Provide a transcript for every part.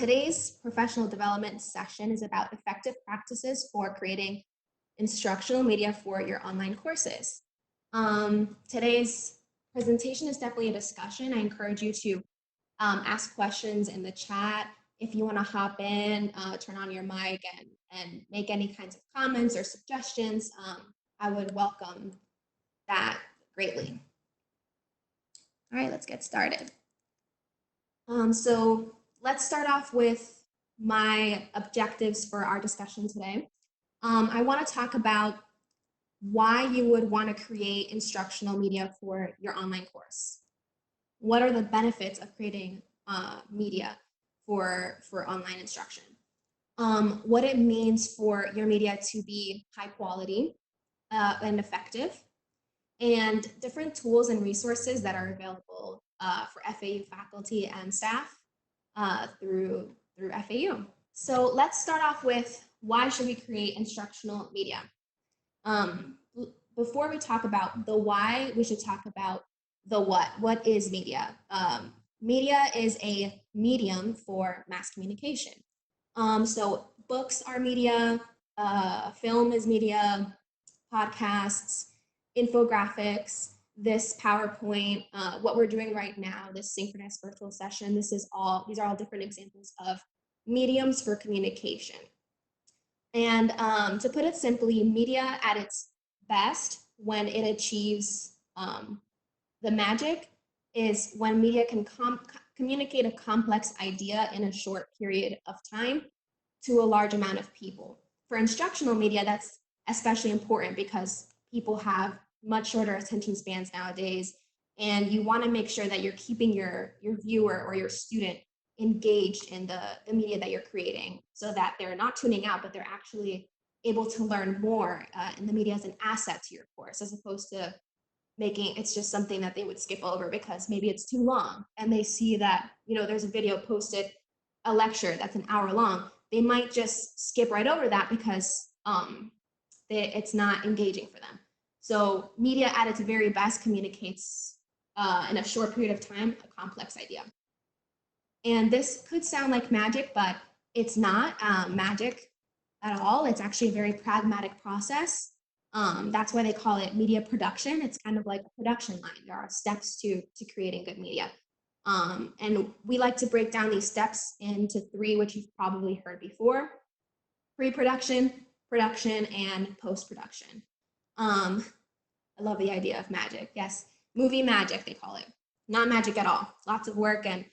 Today's professional development session is about effective practices for creating instructional media for your online courses. Today's presentation is definitely a discussion. I encourage you to ask questions in the chat. If you want to hop in, turn on your mic and make any kinds of comments or suggestions, I would welcome that greatly. All right, let's get started. So let's start off with my objectives for our discussion today. I want to talk about why you would want to create instructional media for your online course. What are the benefits of creating media for online instruction? What it means for your media to be high quality and effective, and different tools and resources that are available for FAU faculty and staff through FAU. So let's start off with why should we create instructional media? Before we talk about the why, we should talk about the what. What is media? Media is a medium for mass communication. So books are media, film is media, podcasts, infographics, this PowerPoint, what we're doing right now, this synchronous virtual session, these are all different examples of mediums for communication. And to put it simply, media at its best when it achieves the magic is when media can communicate a complex idea in a short period of time to a large amount of people. For instructional media, that's especially important because people have much shorter attention spans nowadays, and you want to make sure that you're keeping your viewer or your student engaged in the media that you're creating so that they're not tuning out, but they're actually able to learn more in the media as an asset to your course, as opposed to making it's just something that they would skip over because maybe it's too long and they see that, there's a video posted, a lecture that's an hour long. They might just skip right over that because it's not engaging for them. So media at its very best communicates in a short period of time a complex idea. And this could sound like magic, but it's not magic at all. It's actually a very pragmatic process. That's why they call it media production. It's kind of like a production line. There are steps to creating good media. And we like to break down these steps into 3, which you've probably heard before: pre-production, production, and post-production. I love the idea of magic. Yes, movie magic, they call it. Not magic at all. Lots of work and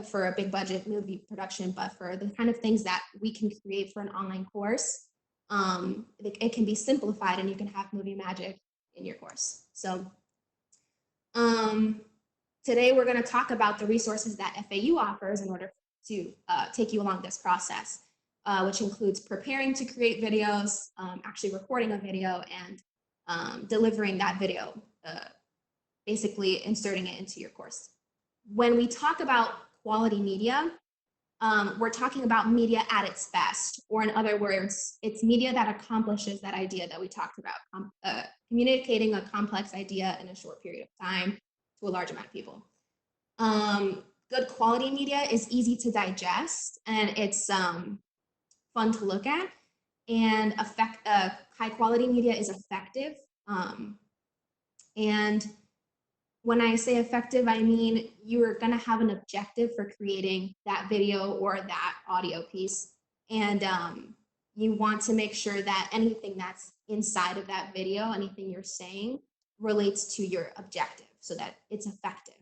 for a big budget movie production, but for the kind of things that we can create for an online course, it can be simplified and you can have movie magic in your course. So today we're going to talk about the resources that FAU offers in order to take you along this process, which includes preparing to create videos, actually recording a video, and delivering that video, basically inserting it into your course. When we talk about quality media, we're talking about media at its best, or in other words, it's media that accomplishes that idea that we talked about, communicating a complex idea in a short period of time to a large amount of people. Good quality media is easy to digest, and it's fun to look at, and high quality media is effective. And when I say effective, I mean you're going to have an objective for creating that video or that audio piece. And you want to make sure that anything that's inside of that video, anything you're saying, relates to your objective so that it's effective.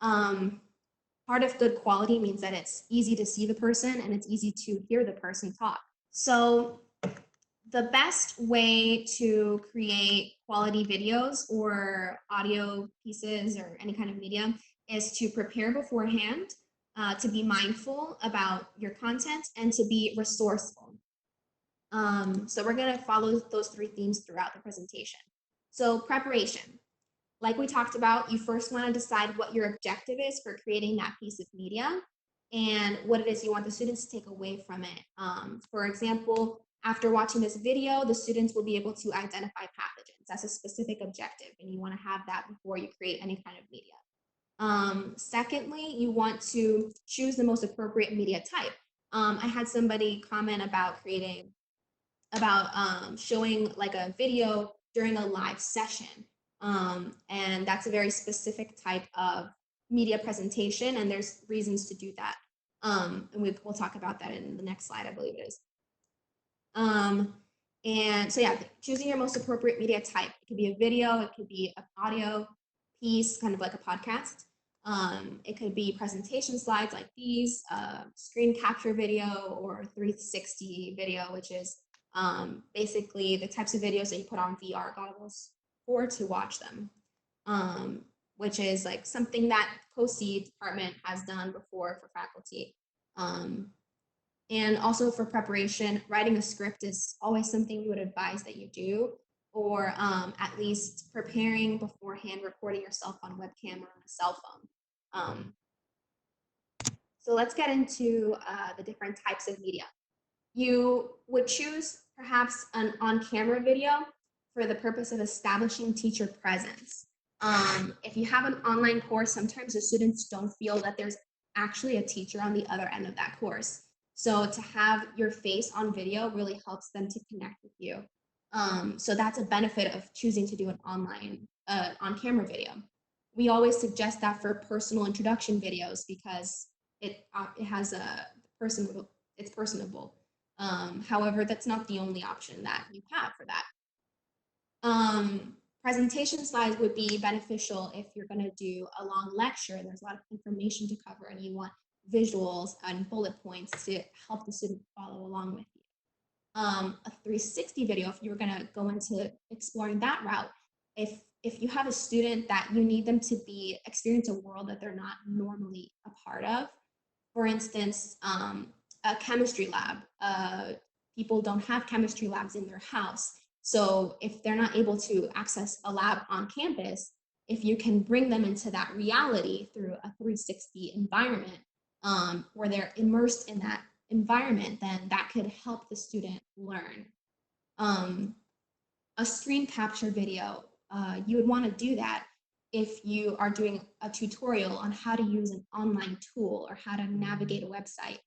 Part of good quality means that it's easy to see the person and it's easy to hear the person talk. So the best way to create quality videos or audio pieces or any kind of media is to prepare beforehand, to be mindful about your content, and to be resourceful. So we're going to follow those 3 themes throughout the presentation. So preparation. Like we talked about, you first want to decide what your objective is for creating that piece of media and what it is you want the students to take away from it. For example, after watching this video, the students will be able to identify pathogens. That's a specific objective, and you want to have that before you create any kind of media. Secondly, you want to choose the most appropriate media type. I had somebody comment about showing like a video during a live session. And that's a very specific type of media presentation, and there's reasons to do that. And we'll talk about that in the next slide, I believe it is. And so yeah, choosing your most appropriate media type. It could be a video, it could be an audio piece, kind of like a podcast. It could be presentation slides like these, screen capture video, or 360 video, which is basically the types of videos that you put on VR goggles for to watch them, which is like something that COSE department has done before for faculty. And also for preparation, writing a script is always something we would advise that you do, or at least preparing beforehand, recording yourself on webcam or on a cell phone. So let's get into the different types of media. You would choose perhaps an on-camera video for the purpose of establishing teacher presence. If you have an online course, sometimes the students don't feel that there's actually a teacher on the other end of that course. So to have your face on video really helps them to connect with you. So that's a benefit of choosing to do an online on-camera video. We always suggest that for personal introduction videos because it has it's personable. However, that's not the only option that you have for that. Presentation slides would be beneficial if you're going to do a long lecture and there's a lot of information to cover and you want visuals and bullet points to help the student follow along with you. A 360 video, if you're going to go into exploring that route, if you have a student that you need them to experience a world that they're not normally a part of, for instance, a chemistry lab, people don't have chemistry labs in their house. So if they're not able to access a lab on campus, if you can bring them into that reality through a 360 environment, where they're immersed in that environment, then that could help the student learn. A screen capture video, you would want to do that if you are doing a tutorial on how to use an online tool or how to navigate a website.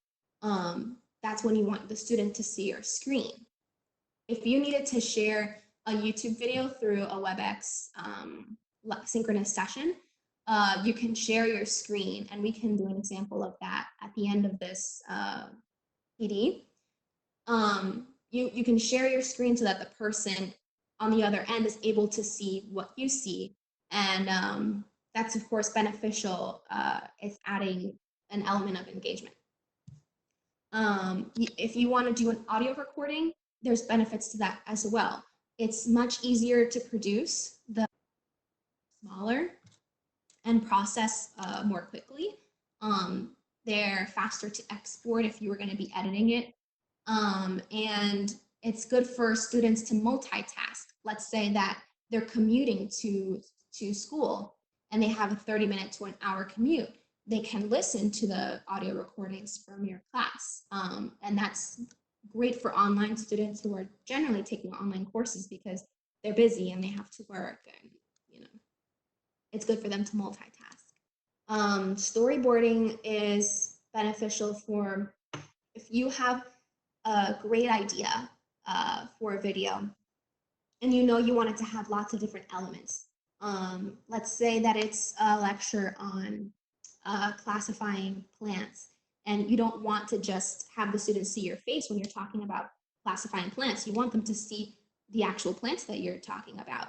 That's when you want the student to see your screen. If you needed to share a YouTube video through a WebEx synchronous session, you can share your screen, and we can do an example of that at the end of this PD. You can share your screen so that the person on the other end is able to see what you see, and that's of course beneficial. It's adding an element of engagement. If you want to do an audio recording, there's benefits to that as well. It's much easier to produce, the smaller, and process more quickly. They're faster to export if you were going to be editing it. And it's good for students to multitask. Let's say that they're commuting to school and they have a 30-minute to an hour commute. They can listen to the audio recordings from your class. And that's great for online students who are generally taking online courses because they're busy and they have to work, and it's good for them to multitask. Storyboarding is beneficial for if you have a great idea for a video and you want it to have lots of different elements. Let's say that it's a lecture on classifying plants, and you don't want to just have the students see your face when you're talking about classifying plants. You want them to see the actual plants that you're talking about.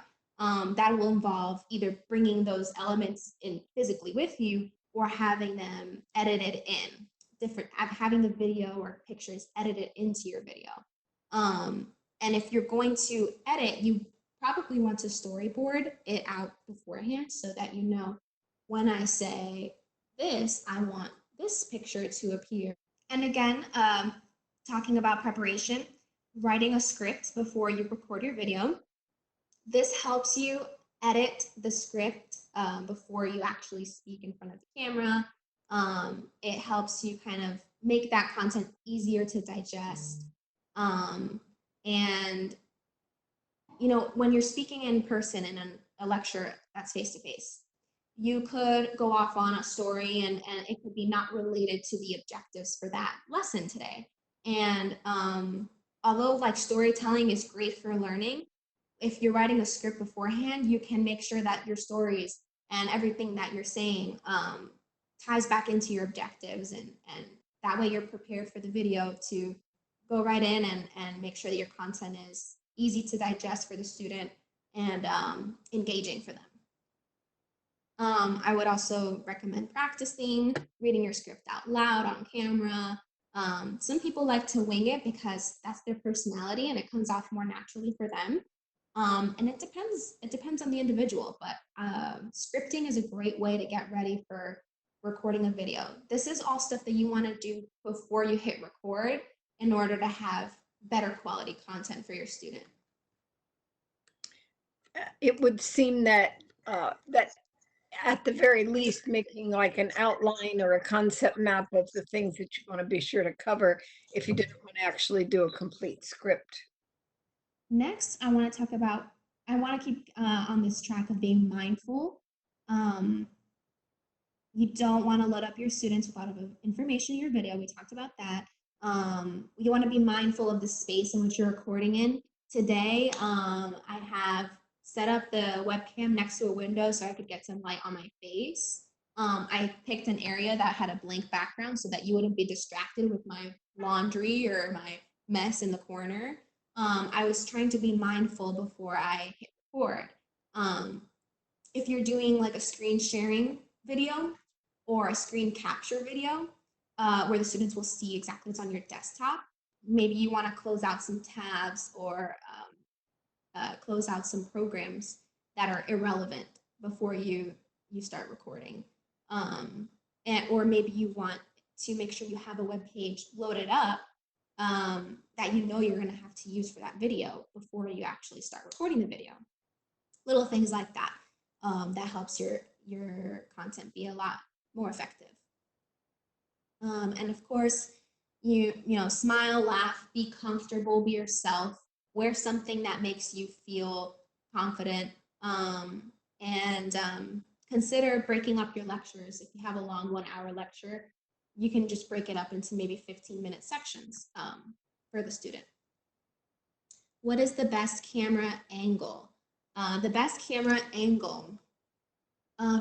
That will involve either bringing those elements in physically with you or having them edited in, having the video or pictures edited into your video. And if you're going to edit, you probably want to storyboard it out beforehand so that when I say this, I want this picture to appear. And again, talking about preparation, writing a script before you record your video. This helps you edit the script before you actually speak in front of the camera. It helps you kind of make that content easier to digest. And when you're speaking in person in a lecture that's face-to-face, you could go off on a story and it could be not related to the objectives for that lesson today. And although like storytelling is great for learning, if you're writing a script beforehand, you can make sure that your stories and everything that you're saying ties back into your objectives, and that way you're prepared for the video to go right in and make sure that your content is easy to digest for the student and engaging for them. I would also recommend practicing reading your script out loud on camera. Some people like to wing it because that's their personality and it comes off more naturally for them. And it depends on the individual, but scripting is a great way to get ready for recording a video. This is all stuff that you want to do before you hit record in order to have better quality content for your student. It would seem that that at the very least, making like an outline or a concept map of the things that you want to be sure to cover if you didn't want to actually do a complete script. Next, I want to keep on this track of being mindful. You don't want to load up your students with a lot of information in your video. We talked about that. You want to be mindful of the space in which you're recording in. Today, I have set up the webcam next to a window so I could get some light on my face. I picked an area that had a blank background so that you wouldn't be distracted with my laundry or my mess in the corner. I was trying to be mindful before I hit record. If you're doing like a screen sharing video or a screen capture video where the students will see exactly what's on your desktop, maybe you want to close out some tabs or close out some programs that are irrelevant before you start recording. Or maybe you want to make sure you have a web page loaded up that you know you're going to have to use for that video before you actually start recording the video. Little things like that that helps your content be a lot more effective. And of course, you know, smile, laugh, be comfortable, be yourself, wear something that makes you feel confident, and consider breaking up your lectures. If you have a long 1 hour lecture, you can just break it up into maybe 15-minute sections for the student. What is the best camera angle? The best camera angle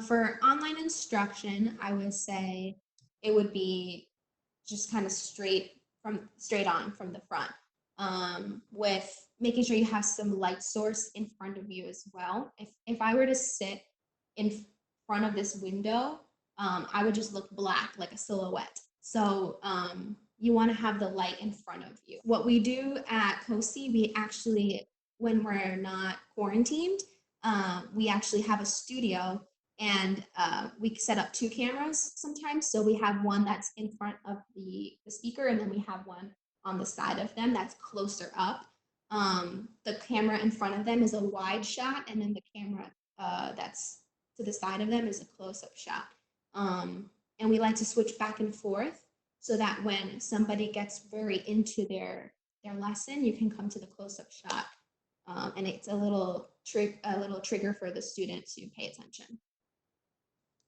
for online instruction, I would say it would be just kind of straight on from the front, with making sure you have some light source in front of you as well. If I were to sit in front of this window, I would just look black, like a silhouette. So you want to have the light in front of you. What we do at COSI, we actually, when we're not quarantined, we actually have a studio, and we set up 2 cameras sometimes. So we have one that's in front of the speaker, and then we have one on the side of them that's closer up. The camera in front of them is a wide shot, and then the camera that's to the side of them is a close-up shot. And we like to switch back and forth so that when somebody gets very into their lesson, you can come to the close-up shot. And it's a little trigger for the student to pay attention.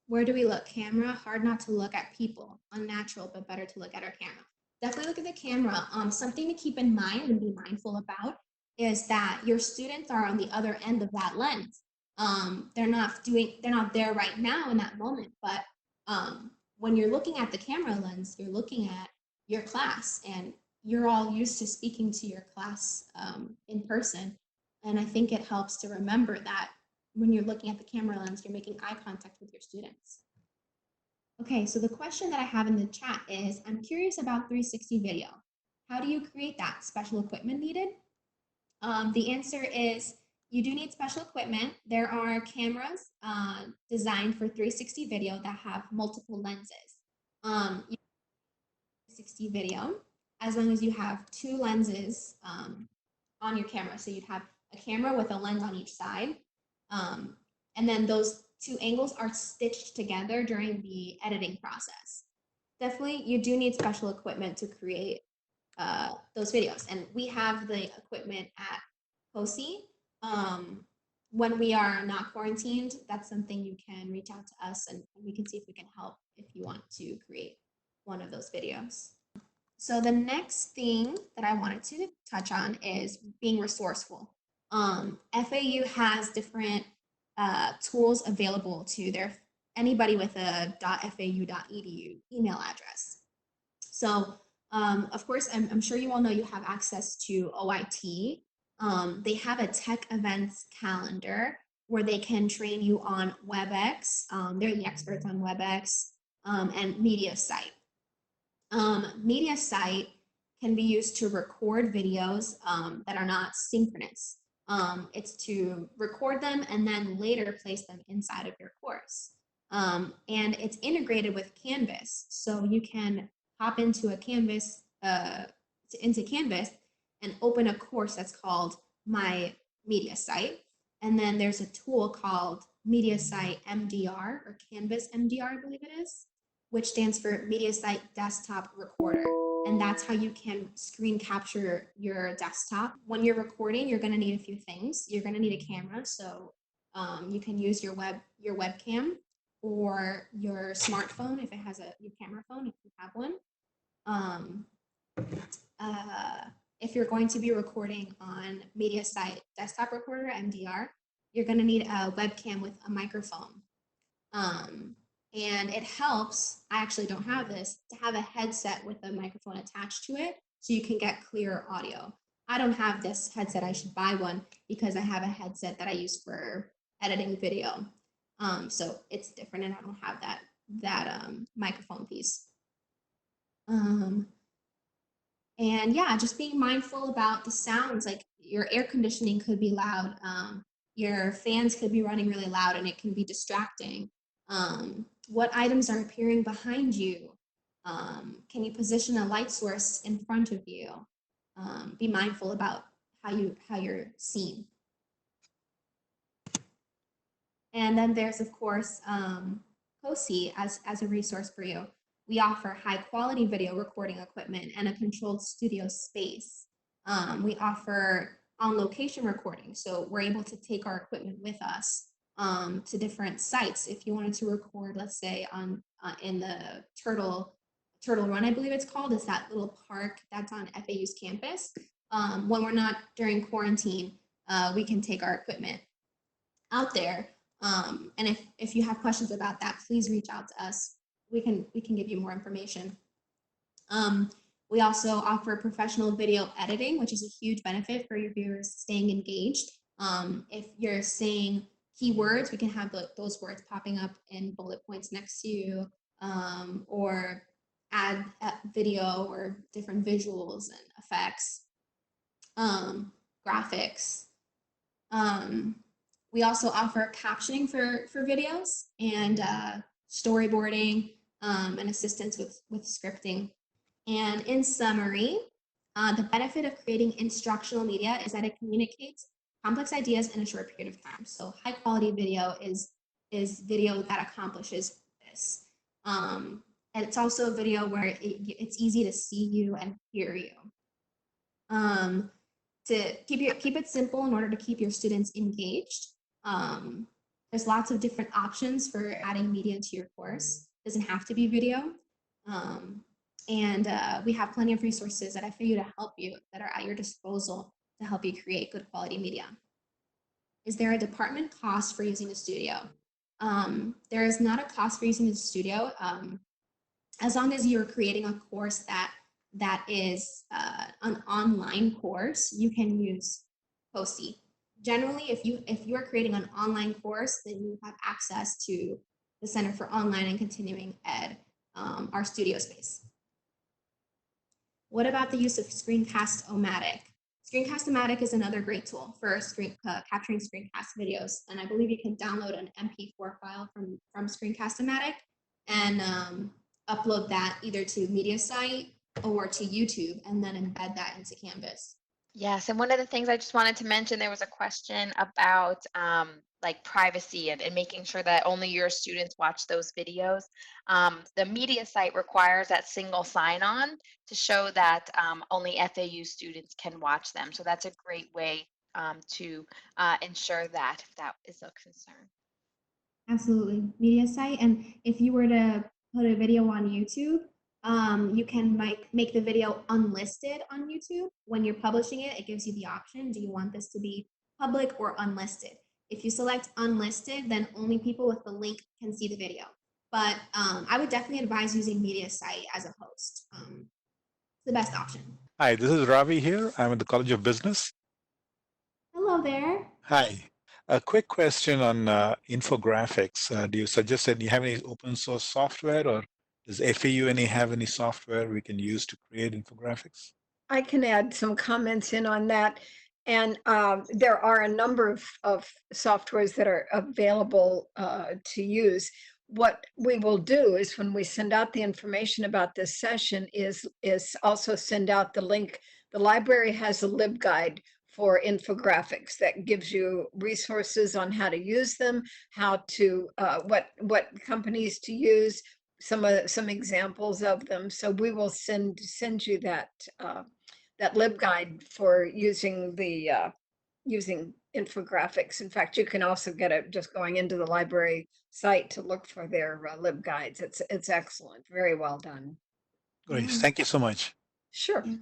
Where do we look? Camera, hard not to look at people. Unnatural, but better to look at our camera. Definitely look at the camera. Something to keep in mind and be mindful about is that your students are on the other end of that lens. They're not there right now in that moment, but when you're looking at the camera lens, you're looking at your class, and you're all used to speaking to your class in person. And I think it helps to remember that when you're looking at the camera lens, you're making eye contact with your students. Okay, so the question that I have in the chat is, I'm curious about 360 video. How do you create that? Special equipment needed? The answer is you do need special equipment. There are cameras designed for 360 video that have multiple lenses. 360 video, as long as you have 2 lenses on your camera. So you'd have a camera with a lens on each side. And then those 2 angles are stitched together during the editing process. Definitely, you do need special equipment to create those videos. And we have the equipment at COSI. when we are not quarantined, that's something you can reach out to us, and we can see if we can help if you want to create one of those videos. So the next thing that I wanted to touch on is being resourceful. FAU has different tools available to anybody with a .fau.edu email address. So, of course, I'm sure you all know you have access to OIT. They have a tech events calendar where they can train you on WebEx. They're the experts on WebEx, and MediaSite. MediaSite can be used to record videos that are not synchronous. It's to record them and then later place them inside of your course. And it's integrated with Canvas, so you can hop into Canvas and open a course that's called My Media Site. And then there's a tool called MediaSite MDR, or Canvas MDR, I believe it is, which stands for MediaSite Desktop Recorder. And that's how you can screen capture your desktop. When you're recording, you're gonna need a few things. You're gonna need a camera, so you can use your webcam or your smartphone if it has your camera phone, if you have one. If you're going to be recording on MediaSite Desktop Recorder, MDR, you're going to need a webcam with a microphone. And it helps, I actually don't have this, to have a headset with a microphone attached to it so you can get clear audio. I don't have this headset. I should buy one because I have a headset that I use for editing video. So it's different, and I don't have that microphone piece. And yeah, just being mindful about the sounds. Like your air conditioning could be loud, your fans could be running really loud, and it can be distracting. What items are appearing behind you? Can you position a light source in front of you? Be mindful about how you're seen. And then there's, of course, COSI as a resource for you. We offer high quality video recording equipment and a controlled studio space. We offer on location recording, so we're able to take our equipment with us to different sites. If you wanted to record, let's say in the Turtle Run, I believe it's called, is that little park that's on FAU's campus. When we're not during quarantine, we can take our equipment out there. And if you have questions about that, please reach out to us. We can give you more information. We also offer professional video editing, which is a huge benefit for your viewers staying engaged. If you're saying keywords, we can have those words popping up in bullet points next to you, or add video or different visuals and effects, graphics. We also offer captioning for videos and storyboarding and assistance with scripting. And in summary, the benefit of creating instructional media is that it communicates complex ideas in a short period of time. So high quality video is video that accomplishes this. And it's also a video where it's easy to see you and hear you. To keep it simple in order to keep your students engaged. There's lots of different options for adding media to your course. It doesn't have to be video. And we have plenty of resources at FAU to help you, that are at your disposal to help you create good quality media. Is there a department cost for using the studio? There is not a cost for using the studio. As long as you're creating a course that is an online course, you can use COSI. Generally, if you are creating an online course, then you have access to the Center for Online and Continuing Ed, our studio space. What about the use of Screencast-O-Matic? Screencast-O-Matic is another great tool for capturing screencast videos, and I believe you can download an MP4 file from Screencast-O-Matic and upload that either to MediaSite or to YouTube, and then embed that into Canvas. Yes, and one of the things I just wanted to mention, there was a question about like privacy and making sure that only your students watch those videos. The media site requires that single sign-on to show that only FAU students can watch them. So that's a great way to ensure that, if that is a concern. Absolutely. Media site. And if you were to put a video on YouTube, you can make the video unlisted on YouTube. When you're publishing it, it gives you the option. Do you want this to be public or unlisted? If you select unlisted, then only people with the link can see the video. But I would definitely advise using media site as a host. It's the best option. Hi, this is Ravi here. I'm at the College of Business. Hello there. Hi. A quick question on infographics. Do you suggest that you have any open source software, or does FAU have any software we can use to create infographics? I can add some comments in on that. And there are a number of softwares that are available to use. What we will do is when we send out the information about this session is also send out the link. The library has a LibGuide for infographics that gives you resources on how to use them, how to what companies to use, some examples of them. So we will send you that that LibGuide for using using infographics. In fact, you can also get it just going into the library site to look for their LibGuides. It's excellent, very well done. Great. Yeah. Thank you so much. Sure. Yeah.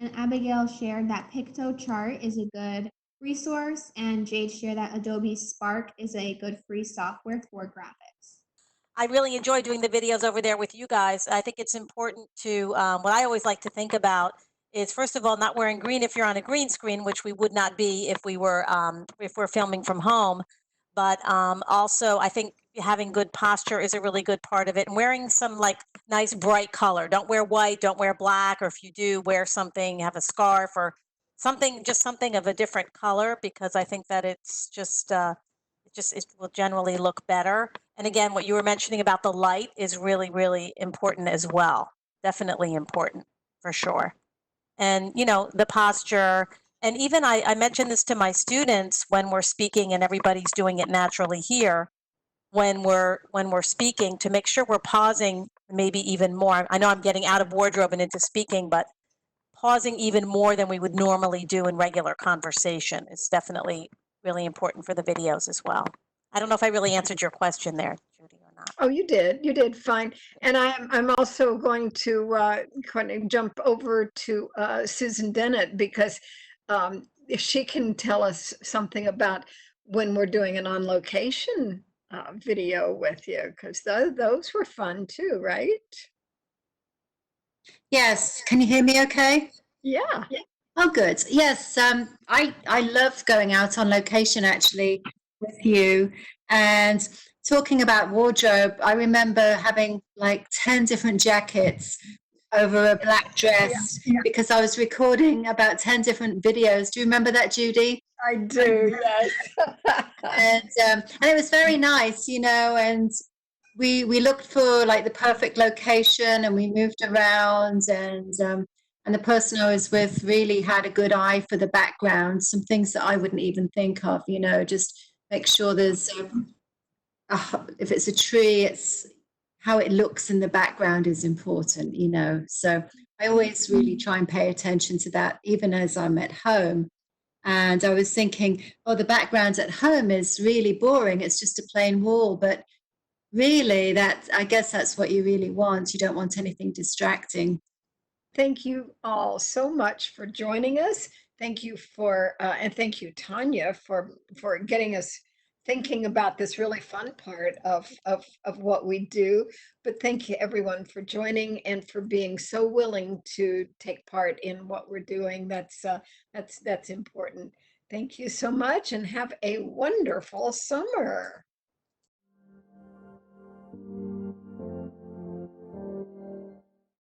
And Abigail shared that PictoChart is a good resource, and Jade shared that Adobe Spark is a good free software for graphics. I really enjoy doing the videos over there with you guys. I think it's important to, what I always like to think about is, first of all, not wearing green if you're on a green screen, which we would not be if we're filming from home. But also, I think having good posture is a really good part of it, and wearing some like nice bright color. Don't wear white, don't wear black, or if you do, wear something, have a scarf or something, just something of a different color, because I think that it's just it will generally look better. And again, what you were mentioning about the light is really, really important as well. Definitely important for sure. And, you know, the posture. And even I mentioned this to my students when we're speaking, and everybody's doing it naturally here, when we're speaking, to make sure we're pausing maybe even more. I know I'm getting out of wardrobe and into speaking, but pausing even more than we would normally do in regular conversation is definitely really important for the videos as well. I don't know if I really answered your question there, Judy, or not. Oh, you did fine. And I'm also going to kind of jump over to Susan Dennett, because if she can tell us something about when we're doing an on location video with you, because those were fun too, right? Yes, can you hear me okay? Yeah. Oh, good. Yes, I love going out on location actually with you. And talking about wardrobe, I remember having like 10 different jackets over a black dress because I was recording about 10 different videos. Do you remember that, Judy? I do, yes. And it was very nice, you know, and we looked for like the perfect location, and we moved around, and the person I was with really had a good eye for the background, some things that I wouldn't even think of, you know, just make sure there's if it's a tree, it's how it looks in the background is important, you know. So I always really try and pay attention to that, even as I'm at home. And I was thinking, oh, the background at home is really boring. It's just a plain wall. But really, I guess that's what you really want. You don't want anything distracting. Thank you all so much for joining us. Thank you and thank you, Tanya, for getting us thinking about this really fun part of what we do. But thank you everyone for joining and for being so willing to take part in what we're doing. That's important. Thank you so much, and have a wonderful summer.